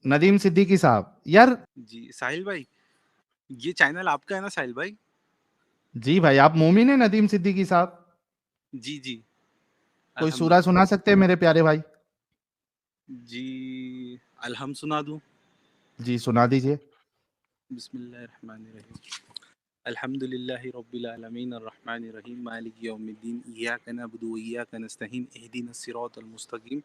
नदीम सिद्दीकी साहब यार। जी साहिल भाई, ये चैनल आपका है ना साहिल भाई? जी भाई, आप मोमिन है नदीम सिद्दीकी साहब? जी जी, कोई सूरा अल्हम्दुलिल्लाह। सुना सकते हैं मेरे प्यारे भाई? जी, अलहम सुना दूं? जी सुना दीजिए। बिस्मिल्लाहिर्रहमानिर्रहीम। अल्हम्दुलिल्लाहि रब्बिल आलमीन अर्रहमानिर रहीम मालिकि यौमिद्दीन इय्याका नअबुदु व इय्याका नस्तईन इहदिनस सिरातल मुस्तकीम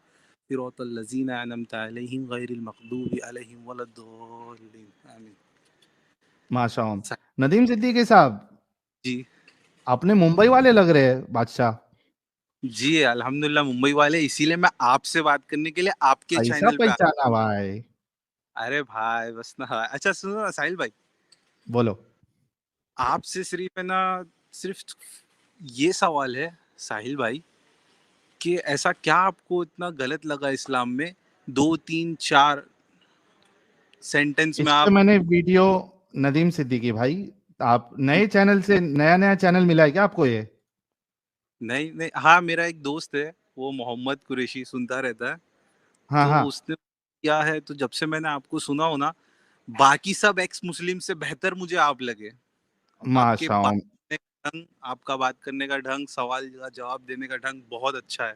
सिरातल लज़ीना अनअमता अलैहिम गैरिल मग़दूबि अलैहिम वलद्दोलिन। आमीन। माशाअल्लाह। नदीम सिद्दीकी साहब, जी अपने मुंबई वाले लग रहे हैं बादशाह। जी, अल्हम्दुलिल्लाह मुंबई वाले, इसीलिए मैं आपसे बात करने के लिए आपके ऐसा चैनल पे पहचाना भाई। अरे भाई बस ना। अच्छा सुनो ना साहिल भाई, बोलो। आपसे सिर्फ है ना, सिर्फ ये सवाल है साहिल भाई, कि ऐसा क्या आपको इतना गलत लगा इस्लाम में? दो तीन चार सेंटेंस में इस पे आप। मैंने वीडियो, नदीम सिद्दीकी भाई, आप नए चैनल से नया नया चैनल मिला है क्या आपको ये? नहीं नहीं, हाँ मेरा एक दोस्त है, वो मोहम्मद कुरैशी सुनता रहता है, हाँ तो हाँ। उसने किया है, तो जब से मैंने आपको सुना हो ना, बाकी सब एक्स मुस्लिम से बेहतर मुझे आप लगे। आपके बात माशाअल्लाह। करने का ढंग, आपका बात करने का ढंग, सवाल का जवाब देने का ढंग बहुत अच्छा है।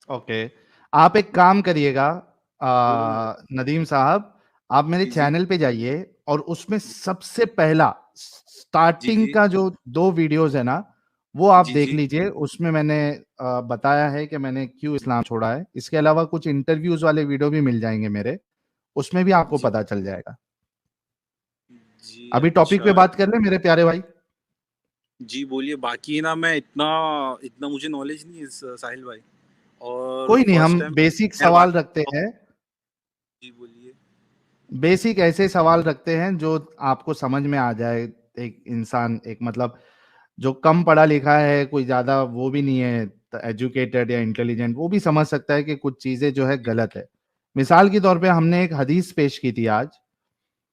ओके। आप एक काम करिएगा, बोलो ना। नदीम साहब, आप मेरे जी जी चैनल पे जाइए और उसमें सबसे पहला जी स्टार्टिंग जी का जो 2 वीडियोस है ना, वो आप जी देख जी लीजिए। उसमें मैंने बताया है कि मैंने क्यों इस्लाम छोड़ा है। इसके अलावा कुछ इंटरव्यूज वाले वीडियो भी मिल जाएंगे मेरे, उसमें भी आपको जी पता चल जाएगा। जी। अभी टॉपिक पे अच्छा। बात कर ले मेरे प्यारे भाई। जी बोलिए, बाकी ना मैं इतना इतना मुझे नॉलेज नहीं है साहिल भाई, और कोई नहीं, फर्स्ट हम टाइम बेसिक मेहरबान। सवाल रखते हैं। जी बोलिए। बेसिक ऐसे सवाल रखते हैं जो आपको समझ में आ जाए। एक इंसान, एक मतलब जो कम पढ़ा लिखा है, कोई ज्यादा वो भी नहीं है एजुकेटेड या इंटेलिजेंट, वो भी समझ सकता है कि कुछ चीजें जो है गलत है। मिसाल के तौर पे हमने एक हदीस पेश की थी आज,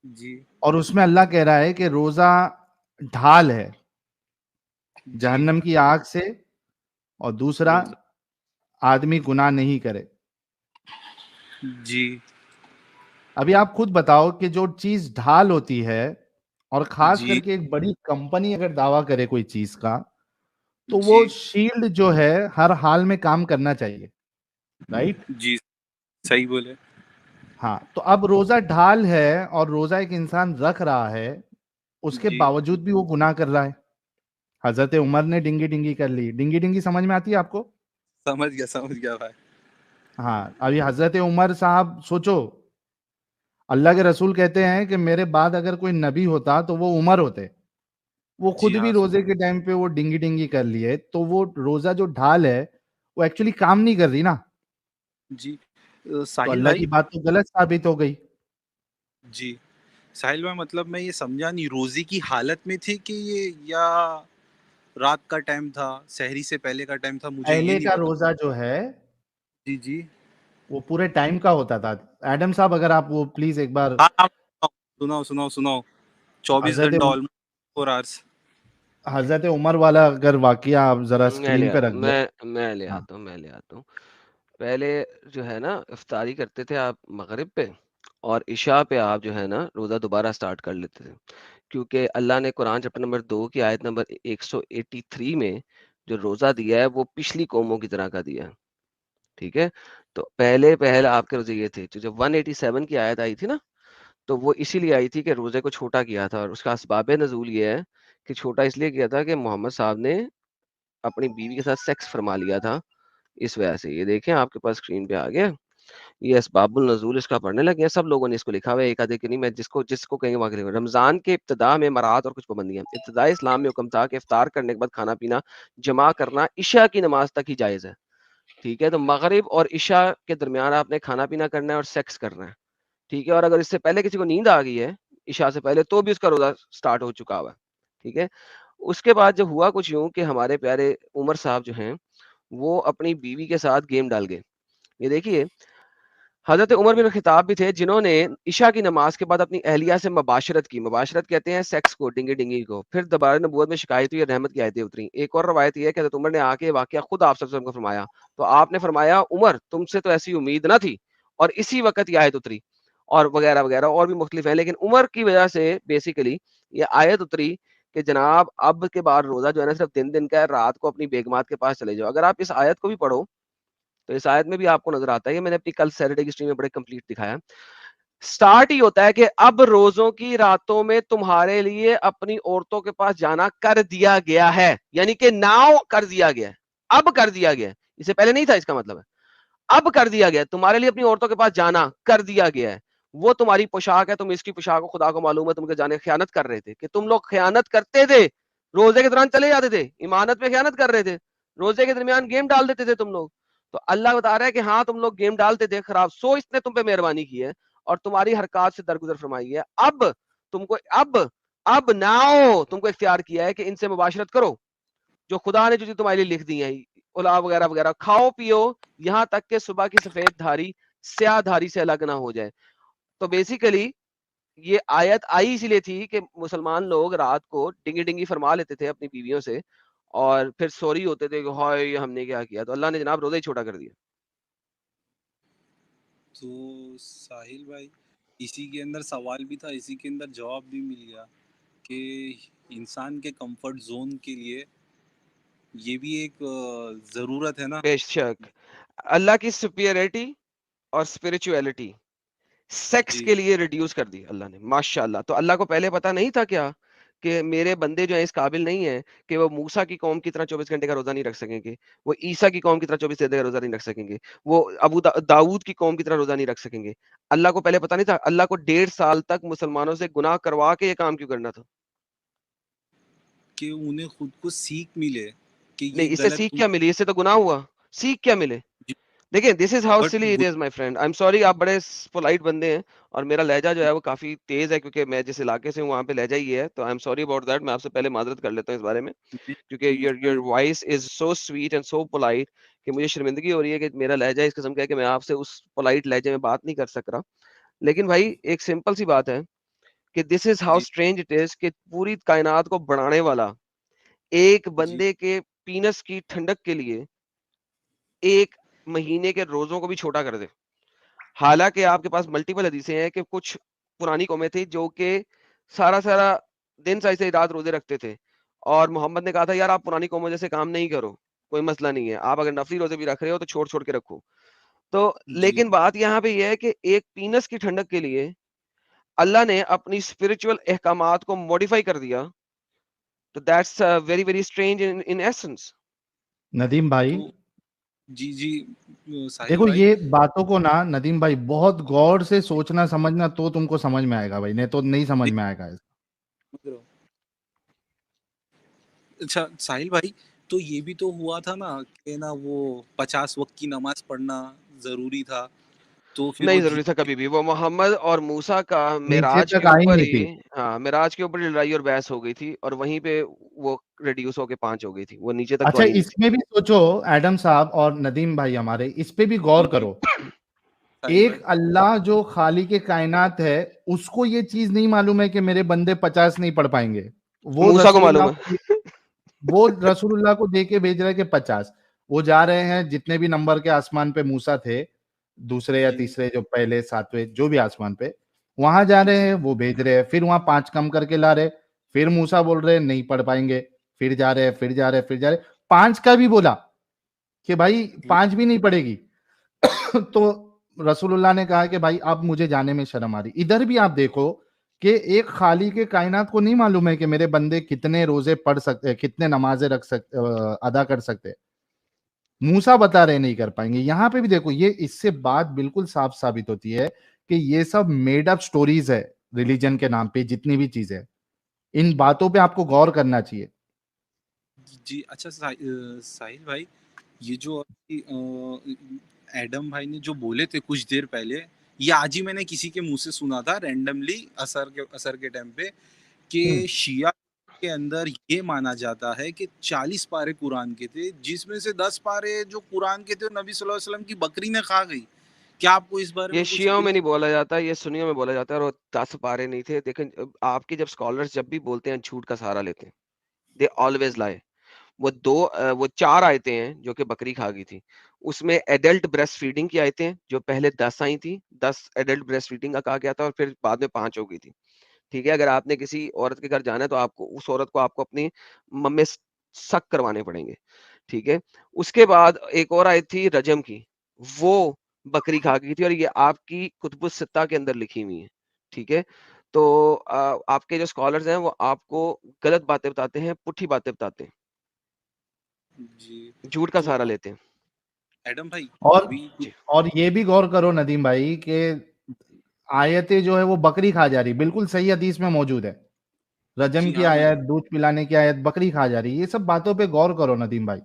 जी और उसमें अल्लाह कह रहा है कि रोजा ढाल है जी जहन्नम की आग से, और दूसरा, रोज। आदमी गुनाह नहीं करे। जी अभी आप खुद बताओ कि जो चीज ढाल होती है, और खास जी करके एक बड़ी कंपनी अगर दावा करे कोई चीज का, तो वो जी शील्ड जो है हर हाल में काम करना चाहिए। राइट। जी, सही बोले। हाँ, तो अब रोजा ढाल है और रोजा एक इंसान रख रहा है, उसके जी, बावजूद भी वो गुनाह कर रहा है। हजरत उमर ने डिंगी डिंगी कर ली। डिंगी डिंगी समझ में आती है आपको? समझ गया भाई। हाँ, अभी हजरत उमर साहब सोचो, अल्लाह के रसूल कहते हैं कि मेरे बाद अगर कोई नबी होता तो वो उमर होते। वो जी खुद भी हाँ रोजे के टाइम पे वो डिंगी डिंगी कर लिए, तो वो रोजा जो ढाल है, वो एक्चुअली काम नहीं कर रही ना। जी। तो साहिल अल्लाह भाई। की बात तो गलत साबित हो गई। जी साहिल भाई, मतलब मैं ये समझा नहीं, रोजी की हालत में थे कि ये, या रात का टाइम था, सहरी से पहले का टाइम था, मुझे ये पहले नहीं का पता। रोजा जो है, जी जी। वो पूरे टाइम का होता था। एडम साहब, अगर आप वो प्लीज एक बार, हाँ हाँ, सुनाओ सुनाओ सुनाओ। 24 घंटा, हजरत ऑलमोस्ट 4 आवर्स। हजरत उमर वाला अगर वाकया आप जरा मैं ले स्क्रीन पे आता रख हूँ दो। मैं ले हाँ। आता हूँ मैं ले आता हूँ। पहले जो है ना, इफ्तारी करते थे आप मगरिब पे, और इशा पे आप जो है ना रोज़ा दोबारा स्टार्ट कर लेते थे। क्योंकि अल्लाह ने कुरान चैप्टर नंबर 2 की आयत नंबर 183 में जो रोज़ा दिया है वो पिछली कौमों की तरह का दिया है। ठीक है, तो पहले पहल आपके रोजे ये थे। तो जब 187 की आयत आई थी ना, तो वो इसीलिए आई थी कि रोजे को छोटा किया था, और उसका असबाब नजूल ये है कि छोटा इसलिए किया था कि मोहम्मद साहब ने अपनी बीवी के साथ सेक्स फरमा लिया था, इस वजह से। ये देखें, आपके पास स्क्रीन पे आ गया, ये असबाबुल नज़ूल इसका पढ़ने लगे हैं। सब लोगों ने इसको लिखा हुआ है, एक आधे के नहीं, मैं जिसको जिसको कहेंगे वहां के लिखा। रमजान के इब्तिदा में मराहत और कुछ पाबंदियां। इब्तिदाई इस्लाम में हुक्म था कि इफ्तार करने के बाद खाना पीना जमा करना इशा की नमाज तक ही जायज़ है। ठीक है, तो मगरिब और इशा के दरमियान आपने खाना पीना करना है और सेक्स करना है। ठीक है, और अगर इससे पहले किसी को नींद आ गई है इशा से पहले, तो भी उसका रोजा स्टार्ट हो चुका हुआ है। ठीक है, उसके बाद जब हुआ कुछ यूं कि हमारे प्यारे उमर साहब जो हैं वो अपनी बीवी के साथ गेम डाल गए। ये देखिए, हजरत उमर बिन खिताब भी थे जिन्होंने इशा की नमाज के बाद अपनी अहलिया से मुबाशरत की। मुबाशरत कहते हैं सेक्स को, डिंगी डिंगी को। फिर दोबारा नबूवत में शिकायत हुई, रहमत की आयतें उतरी। एक और रवायत यह है कि हजरत उमर ने आके वाकया खुद आप सबसे को फरमाया, तो आपने फरमाया उमर तुमसे तो ऐसी उम्मीद ना थी, और इसी वक्त यह आयत उतरी। और वगैरह वगैरह और भी मुख्तलिफ है, लेकिन उम्र की वजह से बेसिकली ये आयत उतरी कि जनाब अब के बाद रोजा जो है ना सिर्फ दिन का है, रात को अपनी बेगमात के पास चले जाओ। अगर आप इस आयत को भी पढ़ो तो इस आयत में भी आपको नजर आता है, ये मैंने अपनी कल सैटरडे की स्ट्रीम में बड़े कंप्लीट दिखाया। स्टार्ट ही होता है कि अब रोजों की रातों में तुम्हारे लिए अपनी औरतों के पास जाना कर दिया गया है, यानी कि नाउ कर दिया गया है, अब कर दिया गया है, इससे पहले नहीं था। इसका मतलब है अब कर दिया गया है, तुम्हारे लिए अपनी औरतों के पास जाना कर दिया गया है। वो तुम्हारी पोशाक है, तुम इसकी पोशाक को खुदा को मालूम है, तुमके जाने खयानत कर रहे थे कि तुम लोग खयानत करते थे, रोजे के दौरान चले जाते थे, इमानत में खयानत कर रहे थे, रोजे के दरमियान गेम डाल देते थे तुम लोग। तो अल्लाह बता रहा है कि हाँ तुम लोग गेम डालते थे खराब, सो इसने तुम पे मेहरबानी की है और तुम्हारी हरकत से दरगुजर फरमाई है। अब तुमको अब नाओ तुमको इख्तियार किया है कि इनसे मुबाशरत करो जो खुदा ने जो चीज तुम्हारे लिए लिख दी है, उला वगैरह वगैरह, खाओ पियो यहां तक के सुबह की सफेद धारी स्याह धारी से अलग ना हो जाए। तो बेसिकली ये आयत आई इसीलिए थी कि मुसलमान लोग रात को डिंगी डिंगी फरमा लेते थे अपनी बीवियों से और फिर सॉरी होते थे कि हाय ये हमने क्या किया, तो अल्लाह ने जनाब रोजा ही छोटा कर दिया। तो साहिल भाई, इसी के अंदर सवाल भी था, इसी के अंदर जवाब भी मिल गया कि इंसान के कंफर्ट जोन के लिए ये भी एक जरूरत है ना। बेशक अल्लाह की सुपीरियरिटी और स्पिरिचुअलिटी सेक्स जी के लिए रिड्यूस कर दी अल्लाह ने, माशाल्लाह। तो अल्लाह को पहले पता नहीं था क्या कि मेरे बंदे जो है इस काबिल नहीं है कि वो मूसा की कौम की तरह 24 घंटे का रोजा नहीं रख सकेंगे, वो ईसा की कौम की तरह 24 घंटे का रोजा नहीं रख सकेंगे, वो दाऊद की कौम की तरह रोजा नहीं रख सकेंगे। अल्लाह को पहले पता नहीं था? अल्लाह को 1.5 साल तक मुसलमानों से गुनाह करवा के ये काम क्यों करना था? कि उन्हें खुद को सीख मिले कि नहीं, ये इससे गलत सीख क्या मिली? इससे तो गुनाह हुआ, सीख क्या मिले? देखिए this is how but silly it is my friend, I am sorry, आप बड़े पोलाइट बंदे हैं और मेरा लहजा जो है वो काफी तेज है क्योंकि मैं जिस इलाके से हूँ वहां पे लहजा ही है, तो I am sorry about that. मैं आपसे पहले माजरत कर लेता हूँ इस बारे में क्योंकि your voice is so sweet and so polite कि मुझे शर्मिंदगी हो रही है कि मेरा लहजा इस किस्म का है कि मैं आपसे उस पोलाइट लहजे में बात नहीं कर सक रहा। लेकिन भाई एक सिंपल सी बात है कि दिस इज हाउ जी स्ट्रेंज इट इज कि पूरी कायनात को बढ़ाने वाला एक जी बंदे के पीनस की ठंडक के लिए एक महीने के रोजों को भी छोटा कर दे। हालांकि आपके पास मल्टीपल हदीसें हैं कि कुछ पुरानी कौमें थी जो कि सारा सारा दिन सही सही रात रोजे रखते थे और मोहम्मद ने कहा था यार आप पुरानी कौमों जैसे काम नहीं करो, कोई मसला नहीं है, आप अगर नफली रोजे भी रख रहे हो तो छोड़ छोड़ के रखो। तो जी लेकिन बात यहाँ पे यह है कि एक पीनस की ठंडक के लिए अल्लाह ने अपनी स्पिरिचुअल अहकामात को मॉडिफाई कर दिया। तो that's very very strange in essence. Nadeem भाई, तो जी जी साहिल देखो भाई। ये बातों को ना नदीम भाई बहुत गौर से सोचना समझना तो तुमको समझ में आएगा भाई, नहीं तो नहीं समझ देख में आएगा। समझ रहे हो। अच्छा साहिल भाई, तो ये भी तो हुआ था ना कि ना वो 50 वक्त की नमाज पढ़ना जरूरी था, तो फिर वो नहीं जरूरी था कभी भी, वो मोहम्मद और मूसा का नीचे मिराज के तक आई ऊपर नहीं ही, थी। हाँ मिराज के ऊपर ही लड़ाई और बहस हो गई थी और वहीं पे वो रिड्यूस होके 5 हो गई थी, वो नीचे तक तो अच्छा आई नहीं थी। इसमें भी सोचो, एडम साहब और नदीम भाई हमारे, इस पे भी गौर जी जी करो। साहिल एक भाई। अल्लाह जो खाली के कायनात है, उसको ये चीज नहीं मालूम है कि मेरे बंदे 50 नहीं पढ़ पाएंगे। वो मूसा को रसूलुल्लाह मालूम को है। वो रसूलुल्लाह को दे के भेज रहे कि 50। वो जा रहे हैं जितने भी नंबर के आसमान पे मूसा थे, दूसरे या जी तीसरे, जो पहले सातवें जो भी आसमान पे, वहां जा रहे जी हैं, वो भेज रहे हैं, फिर वहां 5 कम करके ला रहे, फिर मूसा बोल रहे हैं नहीं पढ़ पाएंगे, फिर जा रहे हैं, फिर जा रहे हैं, फिर जा रहे हैं, 5 का भी बोला कि भाई जी 5 भी नहीं पड़ेगी। तो रसूलुल्लाह ने कहा कि भाई अब मुझे जाने में शर्म आ रही। इधर भी आप देखो कि एक खाली के कायनात को नहीं मालूम है कि मेरे बंदे कितने रोजे पढ़ सकते, कितने नमाजें रख सकते, अदा कर सकते। मूसा बता रहे नहीं कर पाएंगे। यहां पे भी देखो, ये इससे बात बिल्कुल साफ साबित होती है कि ये सब मेड अप स्टोरीज है। रिलीजन के नाम पे जितनी भी चीजें, इन बातों पे आपको गौर करना चाहिए। जी। अच्छा साहिल भाई, ये जो अभी, एडम भाई ने जो बोले थे कुछ देर पहले, ये आज ही मैंने किसी के मुंह से सुना था रैंडमली असर के टाइम पे, कि हम्म। शिया के अंदर ये माना जाता है कि 40 पारे कुरान के थे, जिसमें से 10 पारे जो कुरान के थे वो नबी सल्लल्लाहु अलैहि वसल्लम की बकरी ने खा गई। क्या आपको इस बारे ये में कुछ शियों में आइडिया? नहीं बोला जाता, ये सुन्नियों में बोला जाता है और वो 10 पारे नहीं थे। देखें आपके जब स्कॉलर्स जब भी बोलते हैं झूठ का सहारा लेते हैं, दे ऑलवेज लाई। वो 4 आयतें हैं जो कि बकरी खा गई थी। उसमें एडल्ट ब्रेस्ट फीडिंग की आयतें हैं, जो पहले 10 आई थी, 10 एडल्ट ब्रेस्ट फीडिंग का कहा गया था और फिर बाद में 5 हो गई थी। ठीक है, अगर आपने किसी औरत के घर जाना है तो आपको उस औरत को आपको अपनी मम्मी सक करवाने पड़ेंगे। ठीक है, उसके बाद एक और आई थी रजम की, वो बकरी खा गई थी और ये आपकी कुतुबुस सित्ता के अंदर लिखी हुई है। ठीक है, तो आपके जो स्कॉलर्स हैं वो आपको गलत बातें बताते हैं, पुट्ठी बातें बताते हैं, जी। झूठ का सहारा तो लेते हैं। एडम भाई और अभी जी और ये भी गौर करो नदीम भाई कि आयतें जो है वो बकरी खा जा रही, बिल्कुल सही हदीस में मौजूद है। रजम जी की हाँ भाई, आयत, दूध पिलाने की आयत, बकरी खा जा रही, ये सब बातों पे गौर करो नदीम भाई।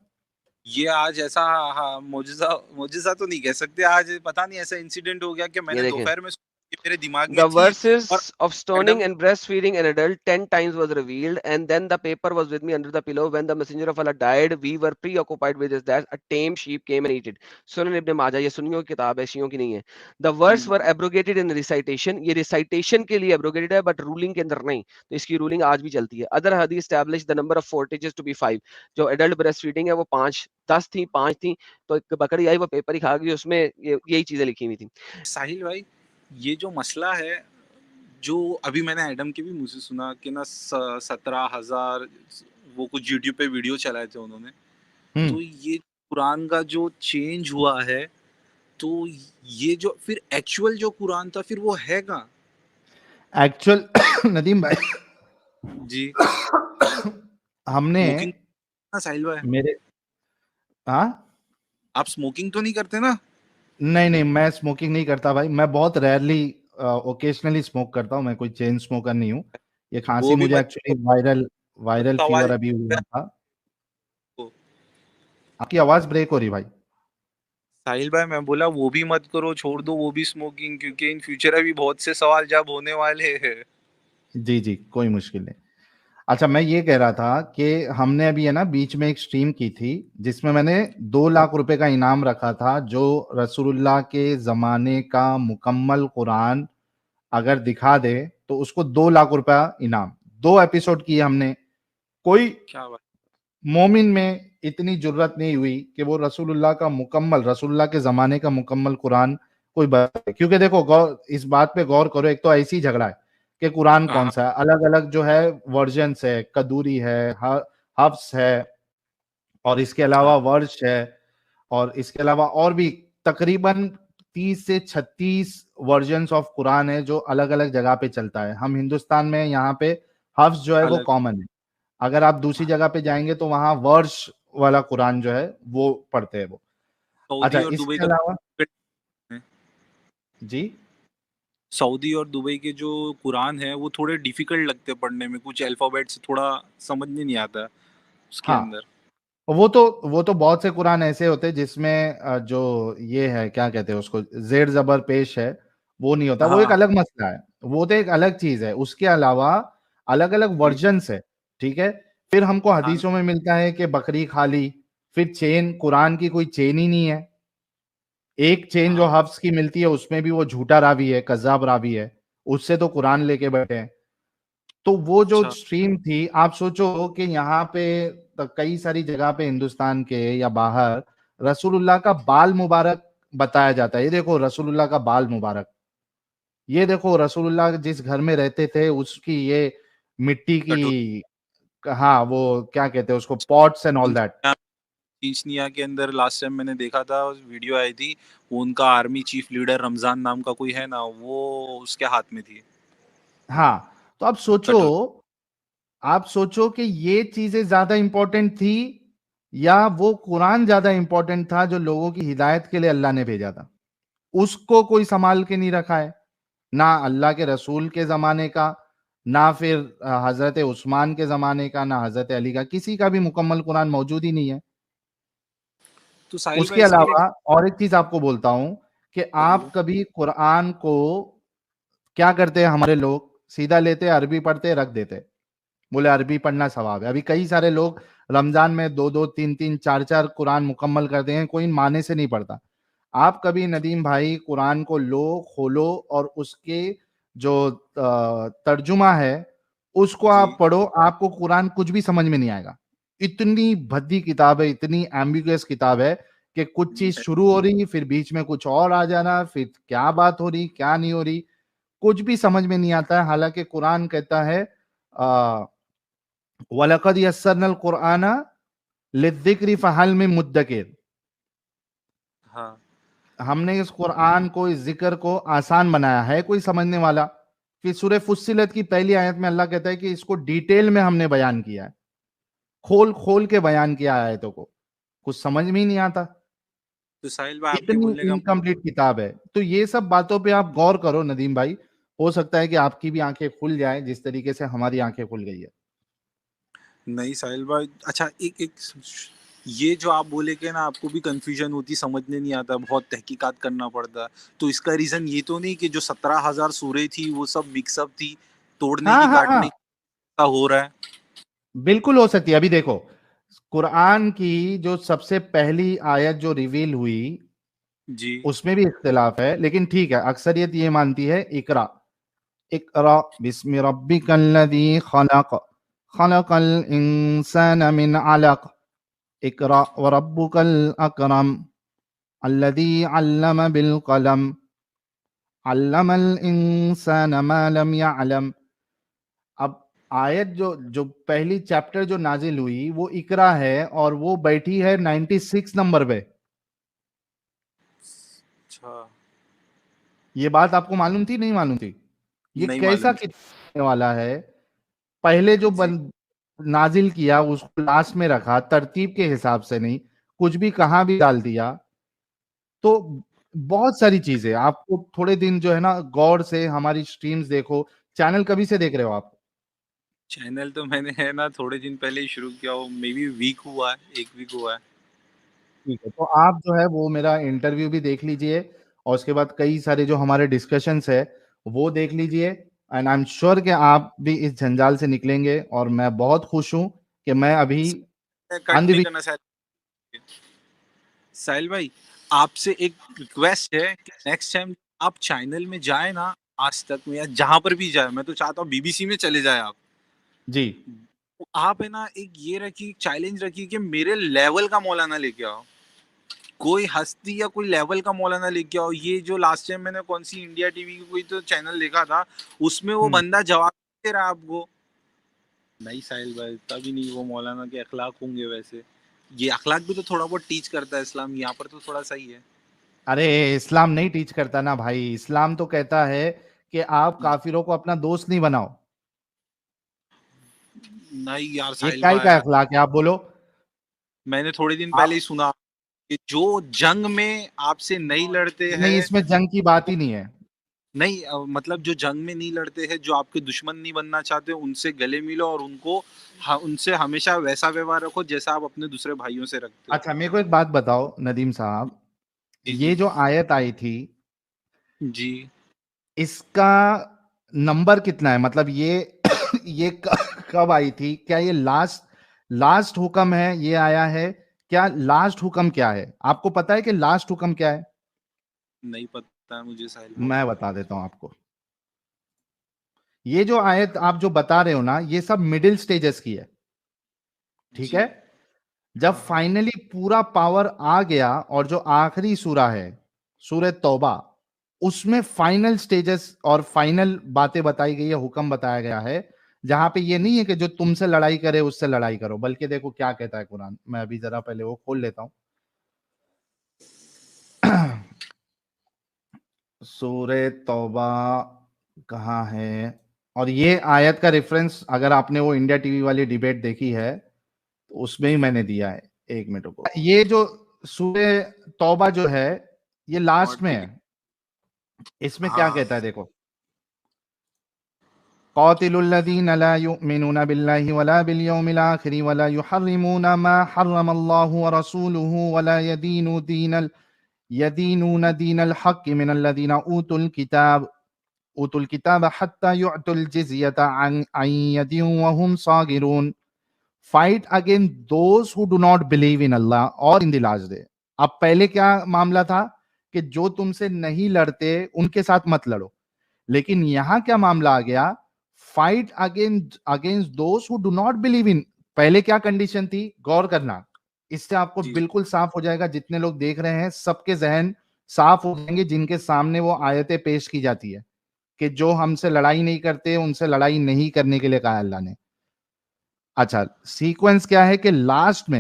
ये आज ऐसा, हाँ, मुजिजा मुजिजा तो नहीं कह सकते, आज पता नहीं ऐसा इंसिडेंट हो गया कि ये मैंने देखें, दोपहर में ये मेरे दिमाग में the थी। verses और of stoning Adam, and breastfeeding an adult 10 times was revealed, and then the paper was with me under the pillow. When the messenger of Allah died, we were preoccupied with this, that a tame sheep came and ate it. Sunan Ibn Majah, ये सुन्नियों की किताब है, शियों की नहीं है। The words were abrogated in recitation, ये recitation के लिए abrogated है, but ruling के अंदर नहीं, तो इसकी ruling आज भी चलती है। Other hadith established the number of fortages to be 5, जो adult breastfeeding है वो 5, 10 थी, 5 थी, तो एक बकरी आई वो पेपर ही खा गई, उसमें यही चीजें लिखी हुई थी। साहिल भाई, ये जो मसला है, जो अभी मैंने एडम के भी मुंह से सुना कि ना 17,000 वो कुछ यूट्यूब पे वीडियो चलाए थे उन्होंने, तो ये कुरान का जो चेंज हुआ है, तो ये जो फिर एक्चुअल जो कुरान था फिर वो है कहाँ? एक्चुअल नदीम भाई, जी। हमने स्मोकिंग ना साहिल भाई, मेरे हाँ, आप स्मोकिंग तो नहीं करते ना? नहीं नहीं, मैं स्मोकिंग नहीं करता भाई। मैं बहुत रेयरली ओकेजनली स्मोक करता हूँ। मैं कोई चेन स्मोकर नहीं हूँ। ये खांसी वो भी मुझे मत एक्चुअली वायरल वायरल सवाल फीवर अभी हुआ था। को आपकी आवाज ब्रेक हो रही भाई। साहिल भाई, मैं बोला वो भी मत करो, छोड़ दो वो भी स्मोकिंग, क्योंकि इन फ्यूचर अभी बहुत से सवाल जवाब होने वाले हैं। जी जी, कोई मुश्किल नहीं। अच्छा, मैं ये कह रहा था कि हमने अभी है ना बीच में एक स्ट्रीम की थी जिसमें मैंने 2 लाख रुपए का इनाम रखा था, जो रसूलुल्लाह के जमाने का मुकम्मल कुरान अगर दिखा दे तो उसको 2 लाख रुपया इनाम। 2 एपिसोड किए हमने। कोई क्या बात। मोमिन में इतनी जुर्रत नहीं हुई कि वो रसूलुल्लाह का मुकम्मल, रसूलुल्लाह के जमाने का मुकम्मल कुरान कोई बताए। क्योंकि देखो, गौर इस बात पे गौर करो, एक तो ऐसी झगड़ा है कि कुरान कौन हाँ, सा है, अलग अलग जो है वर्जन्स है, कदूरी है, हफ्स है, और इसके अलावा हाँ, वर्ष है, और इसके अलावा और भी तकरीबन 30 से 36 वर्जन्स ऑफ कुरान है जो अलग अलग जगह पे चलता है। हम हिंदुस्तान में यहाँ पे हफ्स जो है वो अलग। कॉमन है। अगर आप दूसरी हाँ, जगह पे जाएंगे तो वहां वर्ष वाला कुरान जो है वो पढ़ते हैं वो। सऊदी अच्छा, और दुबई इसके का अलावा है। जी, सऊदी और दुबई के जो कुरान है वो थोड़े डिफिकल्ट लगते हैं पढ़ने में, कुछ अल्फाबेट से थोड़ा समझ में नहीं आता है उसके हाँ, अंदर। वो तो बहुत से कुरान ऐसे होते हैं जिसमें जो ये है, क्या कहते हैं उसको, जेर जबर पेश है, वो नहीं होता। वो एक हाँ अलग मसला है, वो तो एक अलग चीज है। उसके अलावा अलग अलग जी। वर्जन्स है। ठीक है, फिर हमको हाँ, हदीसों में मिलता है कि बकरी खा ली। फिर चेन, कुरान की कोई चेन ही नहीं है। एक चेन जो हाँ, हफ्स की मिलती है उसमें भी वो झूठा रावी है, कज्जाब रावी है। उससे तो कुरान लेके बैठे हैं। तो वो जो अच्छा। स्ट्रीम थी, आप सोचो कि यहाँ पे कई सारी जगह पे हिंदुस्तान के या बाहर रसूलुल्लाह का बाल मुबारक बताया जाता है। ये देखो रसूलुल्लाह का बाल मुबारक, ये देखो रसूलुल्लाह जिस घर में रहते थे उसकी ये मिट्टी कटोरी की, हाँ, वो क्या कहते हैं उसको, पॉट्स एंड ऑल दैट। चीचनिया के अंदर लास्ट टाइम मैंने देखा था, वीडियो आई थी, वो उनका आर्मी चीफ लीडर रमजान नाम का कोई है ना, वो उसके हाथ में थी हाँ, तो कटोरी। आप सोचो कि ये चीजें ज्यादा इंपॉर्टेंट थी या वो कुरान ज्यादा इंपॉर्टेंट था जो लोगों की हिदायत के लिए अल्लाह ने भेजा था। उसको कोई संभाल के नहीं रखा है, ना अल्लाह के रसूल के जमाने का, ना फिर हजरत उस्मान के जमाने का, ना हजरत अली का, किसी का भी मुकम्मल कुरान मौजूद ही नहीं है। तो साहिल भाई उसके इसके लिए अलावा और एक चीज आपको बोलता हूं कि आप बोलिए। कभी कुरान को क्या करते हैं, हमारे लोग सीधा लेते, अरबी पढ़ते, रख देते, बोले अरबी पढ़ना सवाब है। अभी कई सारे लोग रमजान में 2-2, 3-3, 4-4 कुरान मुकम्मल करते हैं, कोई माने से नहीं पढ़ता। आप कभी नदीम भाई कुरान को लो, खोलो, और उसके जो तर्जुमा है उसको जी। आप पढ़ो, आपको कुरान कुछ भी समझ में नहीं आएगा। इतनी भद्दी किताब है, इतनी एम्बिगुअस किताब है कि कुछ चीज शुरू हो रही, फिर बीच में कुछ और आ जाना, फिर क्या बात हो रही, क्या नहीं हो रही, कुछ भी समझ में नहीं आता है। हालांकि कुरान कहता है वलकद यस्सरनल कुरआना लिद्दिक्रि फहल मिन मुद्दकिर, हाँ हमने इस कुरान को, इस जिक्र को आसान बनाया है कोई समझने वाला। फिर सूरह फुस्सिलत की पहली आयत में अल्लाह कहता है कि इसको डिटेल में हमने बयान किया है, खोल खोल के बयान किया है आयतों को, कुछ समझ में ही नहीं आता, तो साहिल भाई आपके इतनी बोलने का इनकम्प्लीट किताब है। तो ये सब बातों पे आप गौर करो नदीम भाई, हो सकता है कि आपकी भी आंखें खुल जाए जिस तरीके से हमारी आंखें खुल गई है। नहीं साहिल भाई, अच्छा एक एक ये जो आप बोले कि ना आपको भी कंफ्यूजन होती, समझने नहीं आता, बहुत तहकीकात करना पड़ता, तो इसका रीजन ये तो नहीं कि जो 17,000 सूरह थी वो सब मिक्सअप थी, तोड़ने हाँ की हाँ हाँ, काटने का हो रहा है? बिल्कुल हो सकती है। अभी देखो, कुरान की जो सबसे पहली आयत जो रिवील हुई जी उसमें भी इख्तिलाफ है, लेकिन ठीक है, अक्सरियत ये मानती है इकरा, इकरा बिस्मि रब्बिकल्लज़ी खलक, खलकल इंसान मिन अलक, इकरा व रब्बुकल अकरम, अल्लज़ी अल्लम बिल कलम, अल्लमल इंसान मा लम यअलम। अब आयत जो जो पहली चैप्टर जो नाजिल हुई वो इकरा है, और वो बैठी है 96 नंबर पे। अच्छा, ये बात आपको मालूम थी, नहीं मालूम थी? ये नहीं कैसा मालूम किताब वाला है, पहले जो जी। नाजिल किया उसको लास्ट में रखा, तरतीब के हिसाब से नहीं, कुछ भी कहाँ भी डाल दिया। तो बहुत सारी चीजें आपको थोड़े दिन जो है ना गौर से हमारी स्ट्रीम्स देखो। चैनल कभी से देख रहे हो आप? चैनल तो मैंने है ना थोड़े दिन पहले ही शुरू किया हो, मे बी वीक हुआ है, एक वीक हुआ है। ठीक है, तो आप जो है वो मेरा इंटरव्यू भी देख लीजिए, और उसके बाद कई सारे जो हमारे डिस्कशंस है वो देख लीजिए, एंड आई एम श्योर कि आप भी इस जंजाल से निकलेंगे। और मैं बहुत खुश हूं कि मैं अभी कट नहीं अंधविश्वास। करना साहिल। साहिल भाई, आपसे एक रिक्वेस्ट है कि नेक्स्ट टाइम आप चैनल में जाए ना, आज तक में या जहां पर भी जाए, मैं तो चाहता हूँ बीबीसी में चले जाए आप। जी, आप है ना एक ये रखिए, चैलेंज रखिए कि मेरे लेवल का मौलाना लेके आओ, कोई हस्ती या कोई लेवल का मौलाना लेके आओ। ये जो लास्ट टाइम मैंने कौन सी इंडिया टीवी की कोई तो चैनल देखा था, उसमें वो बंदा जवाब दे रहा है आपको, नहीं साहिल भाई तभी नहीं वो मौलाना के अखलाक होंगे वैसे। ये अखलाक भी तो थोड़ा बहुत टीच करता है इस्लाम, यहाँ पर तो थोड़ा सही है। अरे इस्लाम नहीं टीच करता ना भाई, इस्लाम तो कहता है कि आप काफिरों को अपना दोस्त नहीं बनाओ। नहीं यार ये साहिल क्या ही का भाई, अखलाक है आप बोलो? मैंने थोड़े दिन आप पहले ही सुना कि जो जंग में आपसे नहीं लड़ते नहीं, हैं, इसमें जंग की बात ही नहीं है। नहीं मतलब जो जंग में नहीं लड़ते हैं, जो आपके दुश्मन नहीं बनना चाहते, उनसे गले मिलो और उनको उनसे हमेशा वैसा व्यवहार रखो जैसा आप अपने दूसरे भाइयों से रखते हो। अच्छा, मेरे को एक बात बताओ नदीम साहब, जी ये जी जो आयत आई थी जी। इसका नंबर कितना है, मतलब ये ये कब आई थी? क्या ये लास्ट लास्ट हुक्म है, ये आया है? क्या लास्ट हुक्म क्या है, आपको पता है कि लास्ट हुक्म क्या है? नहीं पता है मुझे साहिल भाई। मैं बता देता हूं आपको। ये जो आयत आप जो बता रहे हो ना, ये सब मिडिल स्टेजेस की है, ठीक जी है? जब हाँ हाँ। फाइनली पूरा पावर आ गया, और जो आखिरी सूरा है सूरह तौबा, उसमें फाइनल स्टेजेस और फाइनल बातें बताई गई है, हुक्म बताया गया है, जहां पे ये नहीं है कि जो तुमसे लड़ाई करे उससे लड़ाई करो, बल्कि देखो क्या कहता है कुरान। मैं अभी जरा पहले वो खोल लेता हूं। सूरह तौबा कहाँ है? और ये आयत का रेफरेंस अगर आपने वो इंडिया टीवी वाली डिबेट देखी है तो उसमें ही मैंने दिया है। एक मिनट को, ये जो सूरह तौबा जो है ये लास्ट में 40। है। इसमें क्या हाँ कहता है देखो, क़ातिलुल्लज़ीना ला युमिनूना बिल्लाहि वला बिल यौमिल आखिरि वला युहर्रिमूना मा हर्रमल्लाहु व रसूलुहु वला यदीनूना दीनल हक़्क़ि मिनल्लज़ीना ऊतुल किताब हत्ता युअतुल जिज़्यता अन यदिन व हुम सागिरून, fight against those who do not believe in Allah और इन द लास्ट डे। अब पहले क्या मामला था कि जो तुमसे नहीं लड़ते उनके साथ मत लड़ो, लेकिन यहां क्या मामला आ गया? Fight against against those who do not believe इन, पहले क्या कंडीशन थी, गौर करना, इससे आपको जी बिल्कुल साफ हो जाएगा, जितने लोग देख रहे हैं सबके जहन साफ हो जाएंगे जिनके सामने वो आयतें पेश की जाती है कि जो हमसे लड़ाई नहीं करते उनसे लड़ाई नहीं करने के लिए कहा अल्लाह ने। अच्छा, सीक्वेंस क्या है कि लास्ट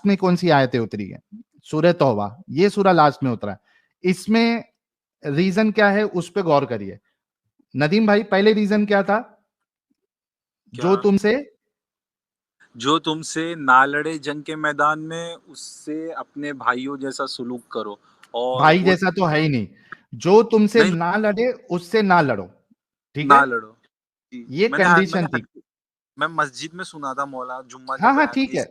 में कौन सी आयतें उतरी है, सूरह तौबा, ये सूरा लास्ट में उतरा है। इसमें रीजन क्या है उस पे गौर करिए। नदीम भाई, पहले रीजन क्या था, क्या? जो तुमसे जो तुमसे ना लड़े जंग के मैदान में उससे अपने भाइयों जैसा सुलूक करो। और भाई वो जैसा तो है ही नहीं, जो तुमसे नहीं, ना लड़े उससे ना लड़ो, ठीक है, ना लड़ो। जी ये कंडीशन थी। मैं मस्जिद में सुना था, मौला जुम्मा जब हाँ हाँ बयान ठीक थी। है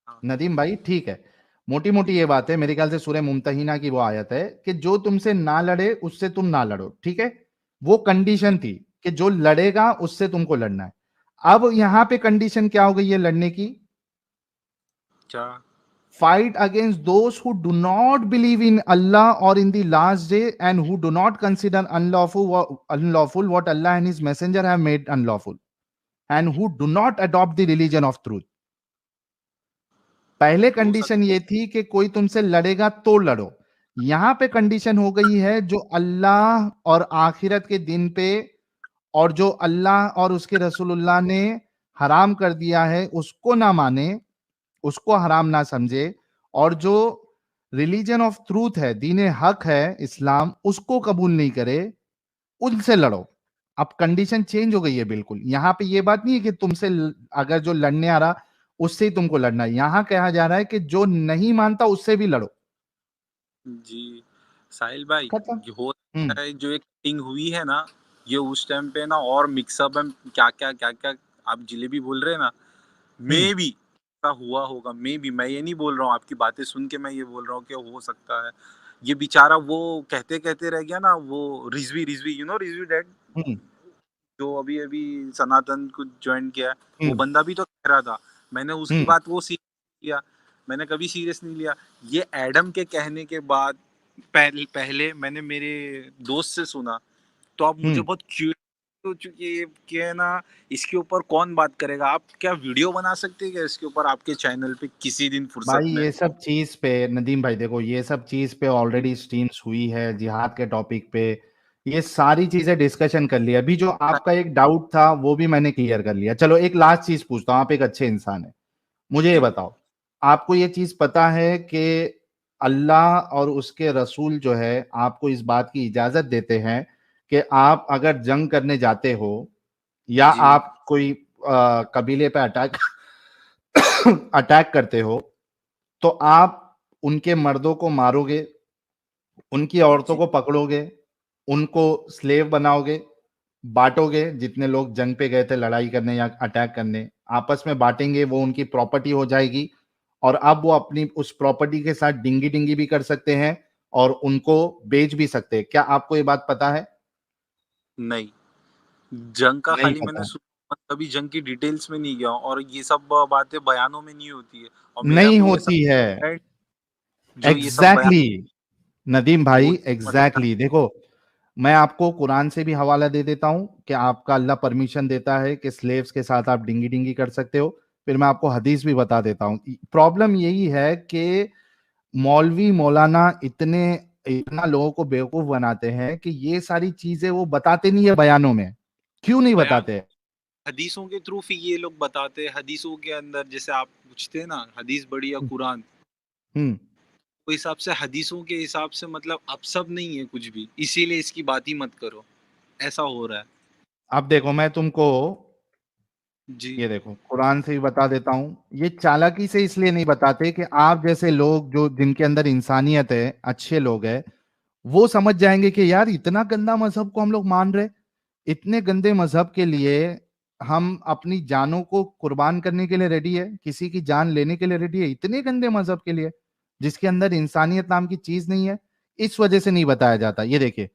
हाँ नदीम भाई, ठीक है, मोटी मोटी ये बात है, मेरे ख्याल से सूरह मुमतहिना की वो आयत है कि जो तुमसे ना लड़े उससे तुम ना लड़ो, ठीक है, वो जी। कंडीशन थी कि जो लड़ेगा उससे तुमको लड़ना है। अब यहां पे कंडीशन क्या हो गई है लड़ने की, क्या? fight against those who do not believe in Allah or in the last day and who do not consider unlawful what Allah and His Messenger have made unlawful and who do not adopt the religion of truth. पहले हो सकता condition ये थी कि कोई तुमसे लड़ेगा तो लड़ो, यहां पे कंडीशन हो गई है जो अल्लाह और आखिरत के दिन पे और जो अल्लाह और उसके रसूलुल्लाह ने हराम कर दिया है उसको ना माने, उसको हराम ना समझे, और जो रिलीजन ऑफ ट्रूथ है, दीन हक है इस्लाम, उसको कबूल नहीं करे, उनसे लड़ो। अब कंडीशन चेंज हो गई है बिल्कुल, यहां पे ये बात नहीं है कि तुमसे अगर जो लड़ने आ रहा उससे ही तुमको लड़ना है, यहां कहा जा रहा है कि जो नहीं मानता उससे भी लड़ो। जी, साहिल भाई, खत्म। ये हो हम्म। सकता है जो एक मीटिंग हुई है ना, ये उस टाइम पे ना और मिक्सअप है, क्या-क्या आप जलेबी बोल रहे हैं ना, हम्म। मे बी ऐसा हुआ होगा, मे बी, मैं ये नहीं बोल रहा हूँ, आपकी बातें सुन के मैं ये बोल रहा हूँ कि हो सकता है। ये बेचारा वो कहते-कहते रह गया ना, वो रिज़वी रिज़वी, रिज़वी डैड, हम्म। जो अभी-अभी सनातन को जॉइन किया है, वो हम्म। बंदा भी तो कह रहा था। मैंने उसकी हम्म। बात वो सीरियस लिया, मैंने कभी सीरियस नहीं लिया। ये एडम के कहने के बाद पहले मैंने मेरे दोस्त से सुना, तो अब मुझे हम्म। बहुत क्यूरियोसिटी हो चुकी है कि है ना, इसके ऊपर कौन बात करेगा? आप क्या वीडियो बना सकते हैं क्या इसके ऊपर आपके चैनल पे किसी दिन फुर्सत भाई में? ये सब चीज पे नदीम भाई देखो, ये सब चीज पे ऑलरेडी स्ट्रीम्स हुई है जिहाद के टॉपिक पे, ये सारी चीजें डिस्कशन कर लिया। अभी जो आपका एक डाउट था वो भी मैंने क्लियर कर लिया। चलो एक लास्ट चीज पूछता हूँ, आप एक अच्छे इंसान है, मुझे ये जी। बताओ, आपको ये चीज पता है कि अल्लाह और उसके रसूल जो है आपको इस बात की इजाजत देते हैं कि आप अगर जंग करने जाते हो या जी। आप कोई कबीले पे अटैक अटैक करते हो तो आप उनके मर्दों को मारोगे, उनकी औरतों जी। को पकड़ोगे, उनको स्लेव बनाओगे, बांटोगे, जितने लोग जंग पे गए थे लड़ाई करने या अटैक करने आपस में बांटेंगे, वो उनकी प्रॉपर्टी हो जाएगी, और अब वो अपनी उस प्रॉपर्टी के साथ डिंगी डिंगी भी कर सकते हैं और उनको बेच भी सकते हैं। क्या आपको ये बात पता है? नहीं, जंग का नहीं खाली मैंने पता, सुना, कभी जंग की डिटेल्स में नहीं गया हूँ, और ये सब बातें बयानों में नहीं होती है, और मेरा नहीं कोई ऐसा होती है। फ्रेंड जो ये सब बयान, एग्जैक्टली नदीम वो भाई, बताता। एग्जैक्टली देखो, मैं आपको कुरान से भी हवाला दे देता हूं कि आपका अल्लाह परमिशन देता है कि स्लेव्स के साथ आप डिंगी डिंगी कर सकते हो। फिर मैं आपको हदीस भी बता देता हूं। प्रॉब्लम यही है कि मौलवी मौलाना इतना लोगों को बेवकूफ बनाते हैं कि ये सारी चीजें वो बताते नहीं है बयानों में। क्यों नहीं बयान बताते? हदीसों के थ्रू फिर ये लोग बताते हैं, हदीसों के अंदर जैसे आप पूछते हैं ना, हदीस बड़ी या कुरान, हम्म। तो हिसाब से हदीसों के हिसाब से मतलब अब सब नहीं है कुछ भी, इसीलिए इसकी बात ही मत करो, ऐसा हो रहा है। अब देखो मैं तुमको, जी। ये देखो कुरान से भी बता देता हूं, ये चालाकी से इसलिए नहीं बताते कि आप जैसे लोग जो जिनके अंदर इंसानियत है, अच्छे लोग हैं, वो समझ जाएंगे कि यार इतना गंदा मजहब को हम लोग मान रहे, इतने गंदे मजहब के लिए हम अपनी जानों को कुर्बान करने के लिए रेडी है, किसी की जान लेने के लिए रेडी है, इतने गंदे मजहब के लिए जिसके अंदर इंसानियत नाम की चीज नहीं है। इस वजह से नहीं बताया जाता। ये देखिए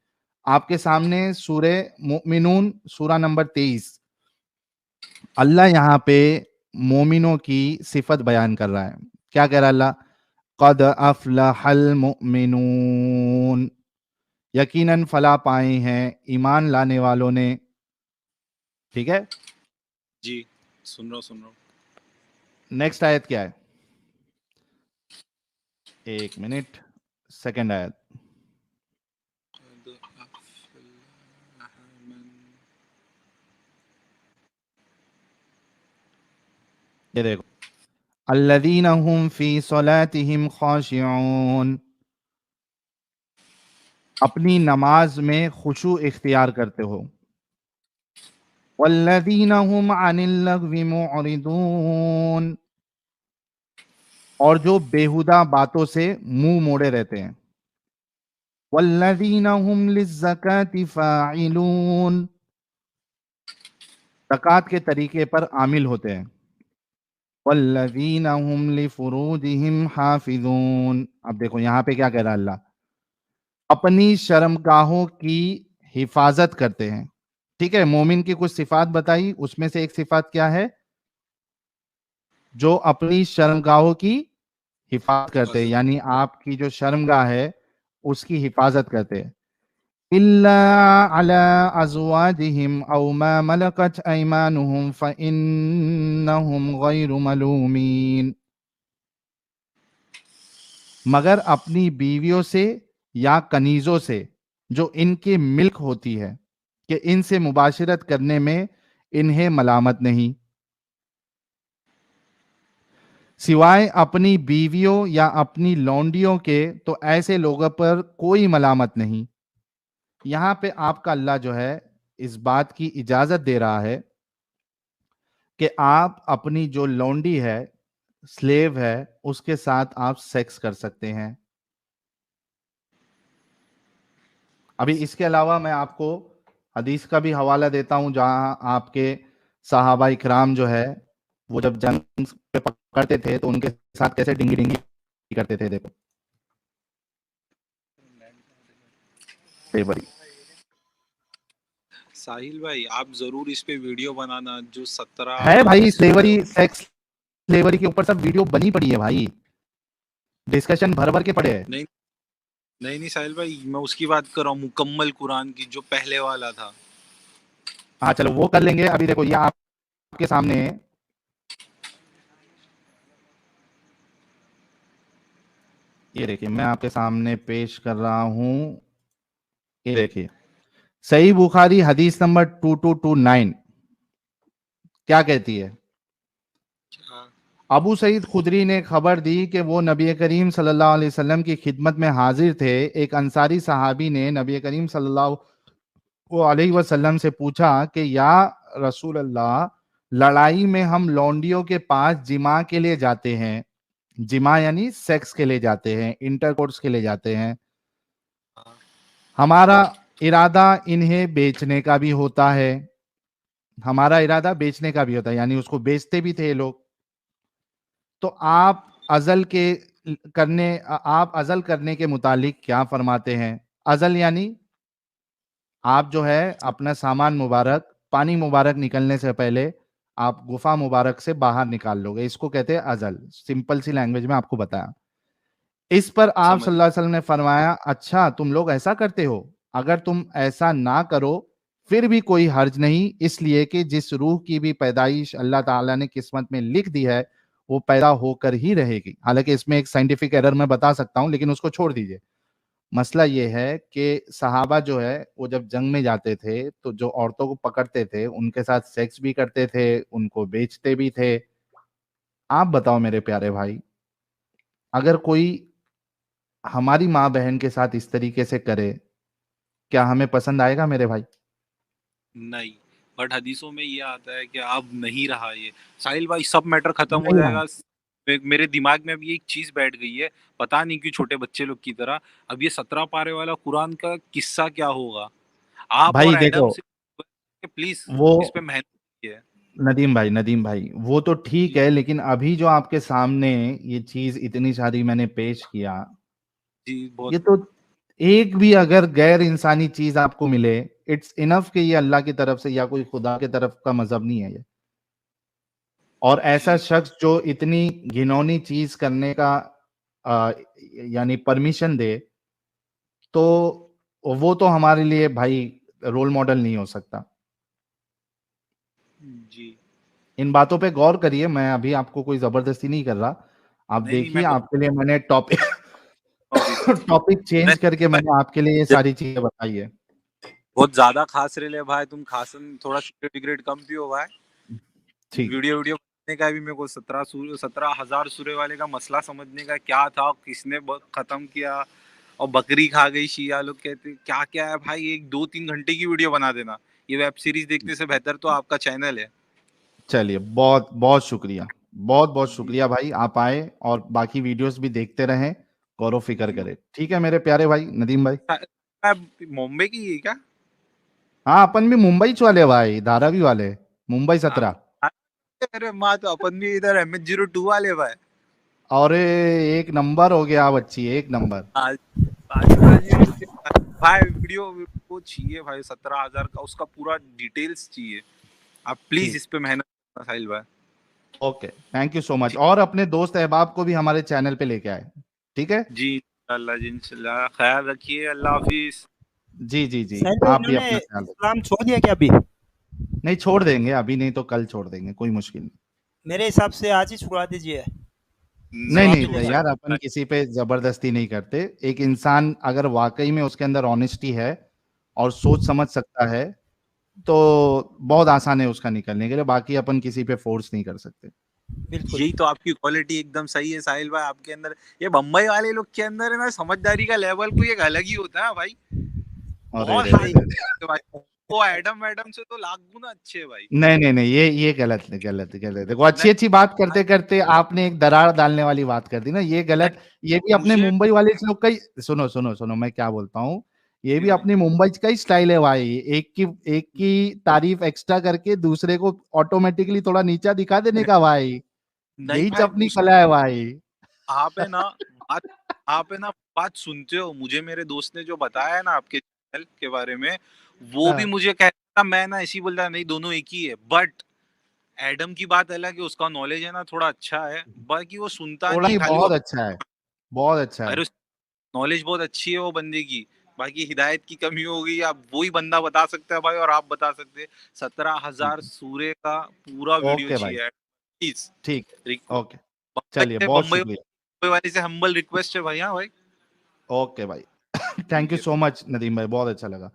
आपके सामने सूरे मुमिनून सूरा नंबर 23, अल्लाह यहाँ पे मोमिनों की सिफत बयान कर रहा है। क्या कह रहा है अल्लाह? कद अफलहल मुमिनून, यकीनन फला पाए हैं ईमान लाने वालों ने। ठीक है, जी, सुन रहा हूँ, सुन रहा हूँ। नेक्स्ट आयत क्या है? 1 मिनट, सेकंड आयत। ये देखो, अल्लज़ीना हुम फी सलातिहिम खाशिऊन, अपनी नमाज में खुशू इख्तियार करते हो। वल्लज़ीना हुम अनिल लग़्वी मुअरिदून, और जो बेहुदा बातों से मुंह मोड़े रहते हैं। वल्लज़ीना हुम लिज़्ज़काति फ़ाइलून, ज़कात के तरीके पर आमिल होते हैं। वल्लज़ीना हुम लिफ़ुरूजिहिम हाफ़िज़ून, अब देखो यहाँ पे क्या कह रहा है अल्लाह, अपनी शर्मगाहों की हिफाजत करते हैं। ठीक है, मोमिन की कुछ सिफात बताई, उसमें से एक सिफात क्या है? जो अपनी शर्मगाहों की हिफाजत करते हैं, यानी आपकी जो शर्मगाह है उसकी हिफाजत करते हैं। इल्ला अला अज़वाजिहिम औ मा मलकत अयमानुहुम फ़इन्नहुम गैरु मलूमीन, मगर अपनी बीवियों से या कनीजों से जो इनके मिल्क होती है, कि इनसे मुबाशरत करने में इन्हें मलामत नहीं, सिवाय अपनी बीवियों या अपनी लौंडियों के, तो ऐसे लोगों पर कोई मलामत नहीं। यहां पे आपका अल्लाह जो है इस बात की इजाजत दे रहा है कि आप अपनी जो लौंडी है, स्लेव है, उसके साथ आप सेक्स कर सकते हैं। अभी इसके अलावा मैं आपको हदीस का भी हवाला देता हूं, जहां आपके सहाबा इकराम जो है वो जब जंग पे पकड़ते थे तो उनके साथ कैसे डिंगी डिंगी करते थे। देखो बड़ी साहिल भाई, आप जरूर इस पे वीडियो बनाना, जो 17 है भाई, जो स्लेवरी, सेक्स स्लेवरी के ऊपर सब वीडियो बनी पड़ी है भाई, डिस्कशन भर भर के पड़े हैं। नहीं नहीं नहीं साहिल भाई, मैं उसकी बात कर रहा हूँ, मुकम्मल कुरान की, जो पहले वाला था। हाँ चलो वो कर लेंगे। अभी देखो ये आपके सामने है, ये देखिए मैं आपके सामने पेश कर रहा हूं। ये देखिए सही बुखारी हदीस नंबर 2229 क्या कहती है? अबू सईद खुदरी ने खबर दी कि वो नबी करीम सल्लल्लाहु अलैहि वसल्लम की खिदमत में हाजिर थे। एक अंसारी सहाबी ने नबी करीम सल्लल्लाहु अलैहि वसल्लम से पूछा कि या रसूल अल्लाह, लड़ाई में हम लौंडियों के पास जिमा के लिए जाते हैं, जिमा यानी सेक्स के लिए जाते हैं, इंटरकोर्स के लिए जाते हैं, हमारा इरादा इन्हें बेचने का भी होता है, हमारा इरादा बेचने का भी होता है, यानी उसको बेचते भी थे लोग। तो आप अजल करने के मुतालिक क्या फरमाते हैं? अजल यानी आप जो है अपना सामान मुबारक, पानी मुबारक निकलने से पहले आप गुफा मुबारक से बाहर निकाल लोगे, इसको कहते हैं अजल। सिंपल सी लैंग्वेज में आपको बताया। इस पर आप समझ सल्लल्लाहु अलैहि वसल्लम ने फरमाया, अच्छा तुम लोग ऐसा करते हो, अगर तुम ऐसा ना करो फिर भी कोई हर्ज नहीं, इसलिए कि जिस रूह की भी पैदाइश अल्लाह ताला ने किस्मत में लिख दी है वो पैदा होकर ही रहेगी। हालांकि इसमें एक साइंटिफिक एरर मैं बता सकता हूं, लेकिन उसको छोड़ दीजिए। मसला ये है कि सहाबा जो है वो जब जंग में जाते थे तो जो औरतों को पकड़ते थे उनके साथ सेक्स भी करते थे, उनको बेचते भी थे। आप बताओ मेरे प्यारे भाई, अगर कोई हमारी माँ बहन के साथ इस तरीके से करे, क्या हमें पसंद आएगा मेरे भाई? नहीं, बट हदीसों में ये आता है कि अब नहीं रहा ये। साहिल भाई, सब मैटर खत्म हो नहीं है। जाएगा। मेरे दिमाग में अभी एक चीज बैठ गई है, पता नहीं क्यों, छोटे बच्चे लोग की तरह। अब ये 17 पारे वाला कुरान का किस्सा क्या होगा? आप भाई और देखो एडम से प्लीज वो, इस पे मेहनत कीजिए। नदीम भाई वो तो ठीक जी है, लेकिन अभी जो आपके सामने ये चीज इतनी सारी मैंने पेश किया, जी, बहुत ये तो एक भी अगर गैर इंसानी चीज आपको मिले, इट्स इनफ कि ये अल्लाह की तरफ से या कोई खुदा की तरफ का मजहब नहीं है ये। और ऐसा जी शख्स जो इतनी घिनौनी चीज करने का अ, यानी परमिशन दे, तो वो तो हमारे लिए भाई रोल मॉडल नहीं हो सकता। जी। इन बातों पे गौर करिए, मैं अभी आपको कोई जबरदस्ती नहीं कर रहा, आप नहीं देखिए, मैं आपके लिए मैंने टॉपिक अभी टॉपिक चेंज मैं करके मैंने आपके लिए ये सारी चीजें बताई है। बहुत ज्यादा खास रहे ले भाई, तुम खासन थोड़ा सिगरेट विगरेट कम पियो भाई। ठीक है। वीडियो वीडियो बनाने का भी मेरे को 17,000 सूर्य वाले का मसला समझने का क्या था, किसने खत्म किया, और बकरी खा गई शिया लोग कहते क्या क्या है भाई। एक 2-3 घंटे की वीडियो बना देना, ये वेब सीरीज देखने से बेहतर तो आपका चैनल है। चलिए, बहुत बहुत शुक्रिया, बहुत बहुत शुक्रिया भाई, आप आए और बाकी वीडियोस भी देखते रहें, गौर फिक्र करें। ठीक है मेरे प्यारे भाई नदीम भाई। मुंबई की है क्या? हाँ, अपन भी मुंबई च वाले भाई, धारावी वाले, मुंबई 17। अरे माँ, तो अपन भी इधर MH02 वाले भाई। और एक नंबर हो गया बच्ची, एक नंबर। आज आज भाई वीडियो वो चाहिए भाई 17,000 का, उसका पूरा डिटेल्स चाहिए। आप प्लीज ठीक, इस पे मेहनत करना साहिल भाई। Okay, thank you so much. और अपने दोस्त अहबाब को भी हमारे चैनल पे लेके आए, ठीक है। जी इंशाल्लाह जी इंशाल्लाह, ख्याल रखिए, अल्लाह हाफिज। जी जी जी, साहिल भाई, आप भी इन्होंने अपना ख्याल रखें। इस्लाम छोड़ दिया क्या अभी? नहीं, छोड़ देंगे, अभी नहीं तो कल छोड़ देंगे, कोई मुश्किल नहीं। मेरे हिसाब से आज ही छुड़ा दीजिए। नहीं सवाब नहीं मिलेगा। यार, अपन किसी पे जबरदस्ती नहीं करते। एक इंसान अगर वाकई में उसके अंदर ऑनेस्टी है और सोच समझ सकता है, तो बहुत आसान है उसका निकलने के लिए, बाकी अपन किसी पे फोर्स नहीं कर सकते। बिल्कुल। यही तो आपकी क्वालिटी एकदम सही है साहिल भाई आपके अंदर। ये बम्बई वाले लोग के अंदर है ना, समझदारी का लेवल कोई एक अलग ही होता है भाई। अरे बहुत रे रे हाई रे रे। भाई। वो एडम से तो लाख गुना अच्छे है भाई। नहीं नहीं नहीं, ये गलत है, गलत है, गलत है। देखो, अच्छी नहीं अच्छी बात करते करते आपने एक दरार डालने वाली बात कर दी ना, ये गलत। नहीं, ये भी अपने मुझे मुंबई वाले लोग का ही, सुनो सुनो सुनो, मैं क्या बोलता हूँ, ये जी भी भाई। अपनी मुंबई का ही स्टाइल है भाई। एक की तारीफ एक्स्ट्रा करके दूसरे को ऑटोमेटिकली थोड़ा नीचा दिखा देने का भाई, नहीं यही भाई, अपनी कला है भाई। आप है ना बात आप है ना बात सुनते हो। मुझे मेरे दोस्त ने जो बताया है ना आपके चैनल के बारे में, वो भी हाँ, मुझे कहता, मैं ना ऐसी बोलता नहीं, दोनों एक ही है। बट एडम की बात अलग है, उसका नॉलेज है ना थोड़ा अच्छा है, बाकी वो सुनता थोड़ा नहीं ही, खाली वो। बहुत अच्छा है, बहुत अच्छा है। अरे नॉलेज बहुत अच्छी है वो बंदे की, बाकी हिदायत की कमी हो गई। आप वही बंदा बता सकते हैं भाई, और आप बता सकते हैं। 17,000 सूर्य का पूरा वीडियो ओके भाई, चाहिए प्लीज। ठीक है, ओके, बम्बई चलिए, से बहुत बम्बई शुक्रिया। बम्बई वाले से हम्बल रिक्वेस्ट है भाई। हाँ भाई। ओके भाई, थैंक ठीक यू है। सो मच नदीम भाई, बहुत अच्छा लगा।